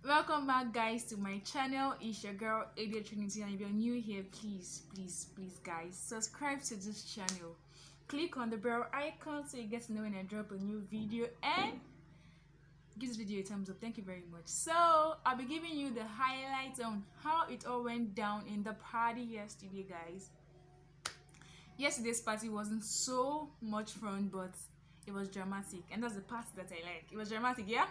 Welcome back, guys, to my channel. It's your girl Ada Trinity, and if you're new here, please guys, subscribe to this channel. Click on the bell icon so you get to know when I drop a new video, and give this video a thumbs up. Thank you very much. So I'll be giving you the highlights on how it all went down in the party yesterday, guys. Yesterday's party wasn't so much fun, but it was dramatic, and that's the part that I like. It was dramatic, yeah.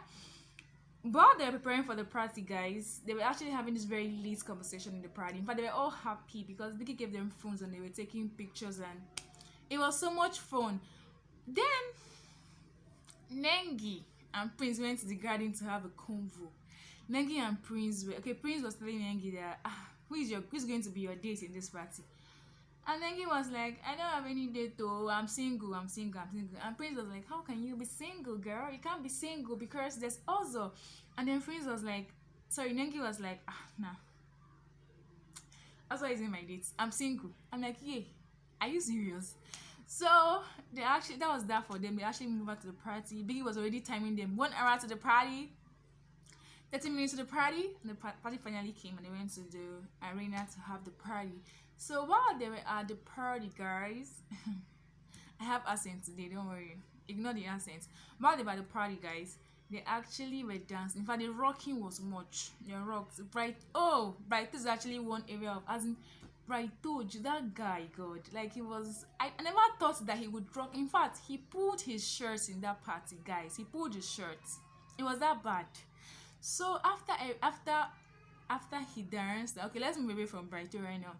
While they were preparing for the party, guys, they were actually having this very late conversation in the party. In fact, they were all happy because Vicky gave them phones and they were taking pictures, and it was so much fun. Then Nengi and Prince went to the garden to have a convo. Nengi and Prince were okay. Prince was telling Nengi that who's going to be your date in this party. And Nengi was like, I don't have any date though. I'm single. And Prince was like, how can you be single, girl? You can't be single because there's also. And then Prince was like, Nengi was like, nah. That's why he's in my dates. I'm single. I'm like, yeah. Are you serious? So that was that for them. They actually moved back to the party. Biggie was already timing them 1 hour to the party, 30 minutes to the party, and the party finally came and they went to the arena to have the party. So while they were at the party, guys, I have accent today, don't worry, ignore the accent. While they were at the party, guys, they actually were dancing. In fact, the rocking was much. They rocked. Bright is actually one area of, as in, Bright told you, that guy, God, like he was, I never thought that he would rock. In fact, he pulled his shirt in that party, guys. He pulled his shirt. It was that bad. So after he danced, okay, let's move away from Bright right now.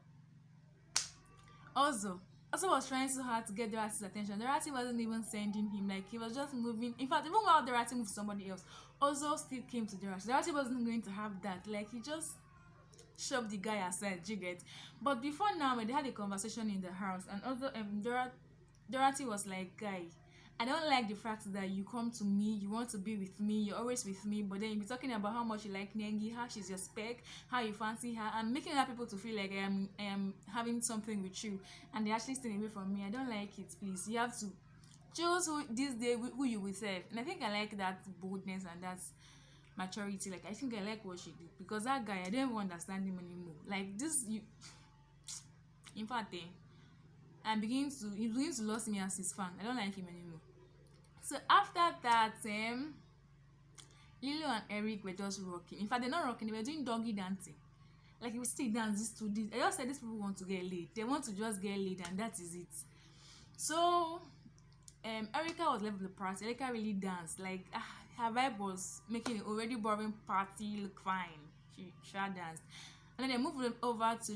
Also was trying so hard to get Dorothy's attention. Dorothy wasn't even sending him, like he was just moving. In fact, even while Dorothy moved to somebody else, also still came to Dorothy. Dorothy wasn't going to have that. Like he just shoved the guy aside, you get. But before now, when they had a conversation in the house, and also Dorothy was like, guy, I don't like the fact that you come to me, you want to be with me, you're always with me, but then you be talking about how much you like Nengi, how she's your spec, how you fancy her, and making other people to feel like I am having something with you, and they're actually staying away from me. I don't like it. Please, you have to choose who you will serve. And I think I like that boldness and that maturity. Like, I think I like what she did, because that guy, I don't even understand him anymore. Like this, in fact, he's beginning to lose me as his fan. I don't like him anymore. So after that, Lilo and Eric were just rocking. In fact, they're not rocking, they were doing doggy dancing. Like, you still dance this to this. I just said these people want to get laid. They want to just get laid, and that is it. So Erica was left with the party. Erica really danced. Like, her vibe was making an already boring party look fine. She danced. And then they moved over to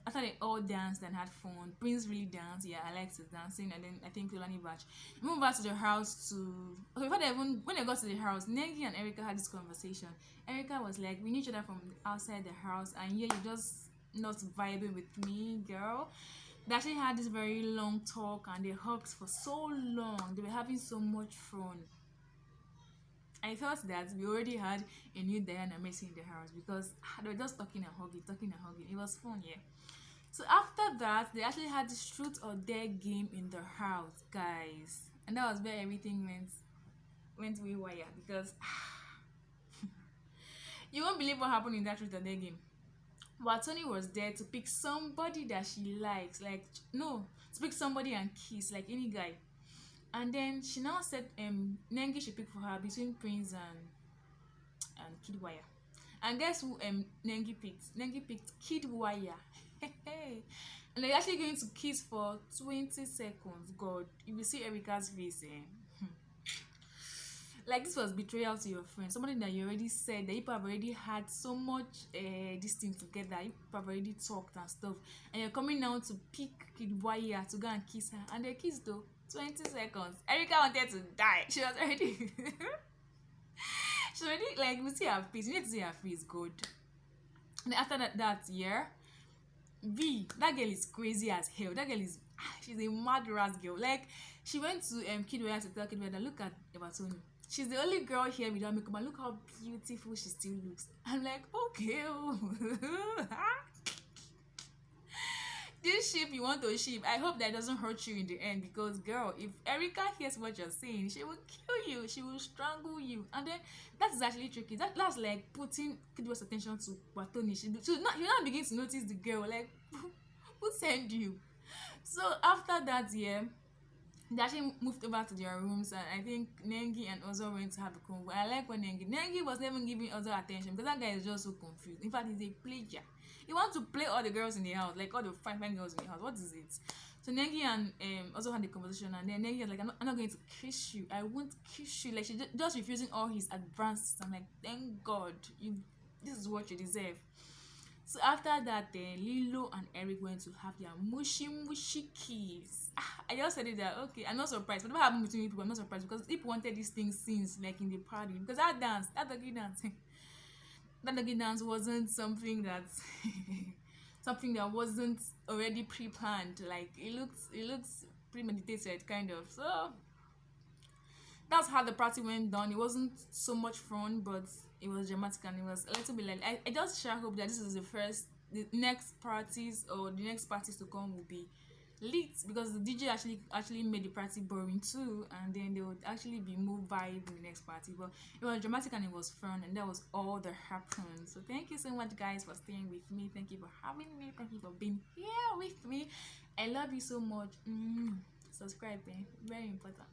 after they all danced and had fun. Prince really danced. Yeah, I liked his dancing. And then I think Lolani Batch moved back to the house when they got to the house, Nengi and Erica had this conversation. Erica was like, we knew each other from outside the house, and yeah, you're just not vibing with me, girl. They actually had this very long talk, and they hugged for so long. They were having so much fun. I thought that we already had a new Diana Mercy in the house, because they were just talking and hugging. It was fun, yeah. So after that, they actually had this truth or dare game in the house, guys, and that was where everything went haywire, because you won't believe what happened in that truth or dare game. Watoni was there to pick somebody that she likes, to pick somebody and kiss, like any guy. And then she now said Nengi should pick for her between Prince and Kid Wire. And guess who Nengi picked? Nengi picked Kid Wire. And they're actually going to kiss for 20 seconds. God, you will see Erica's face. Like, this was betrayal to your friend. Somebody that you already said that you have already had so much this thing together. You have already talked and stuff. And you're coming now to pick Kid Wire to go and kiss her. And they kissed though. 20 seconds. Erica wanted to die. She was already like, we see her face. You need to see her face, good. And after that year, that girl is crazy as hell. That girl is, she's a mad ras girl. Like, she went to Kid Wire to tell Kid Wire that, look at Ebatoni. She's the only girl here without makeup, and look how beautiful she still looks. I'm like, okay. this ship you want to ship, I hope that doesn't hurt you in the end, because girl, if Erica hears what you're saying, she will kill you, she will strangle you. And then that is actually tricky. That's like putting Kidwa's attention to Batoni. You now begin to notice the girl, like who sent you? So after that, yeah, they actually moved over to their rooms, and I think Nengi and Ozo went to have a convo. I like when Nengi was never giving Ozo attention, because that guy is just so confused. In fact, he's a player. He wants to play all the girls in the house, like all the fine girls in the house. What is it? So Nengi and Ozo had a conversation, and then Nengi was like, I'm not going to kiss you. I won't kiss you. Like, she just refusing all his advances. I'm like, thank God, this is what you deserve. So after that, Lilo and Eric went to have their mushy kiss. I just said it that, okay, I'm not surprised. Whatever happened between people, I'm not surprised, because people wanted these things since, like, in the party. Because that doggy dance wasn't something that something that wasn't already pre-planned. Like, it looks premeditated, kind of. So that's how the party went down. It wasn't so much fun, but it was dramatic, and it was a little bit like, I just sure hope that this is the next parties to come will be lit, because the DJ actually made the party boring too, and then there would actually be more vibe in the next party. But it was dramatic and it was fun, and that was all that happened. So thank you so much, guys, for staying with me. Thank you for having me. Thank you for being here with me. I love you so much. Subscribe, very important.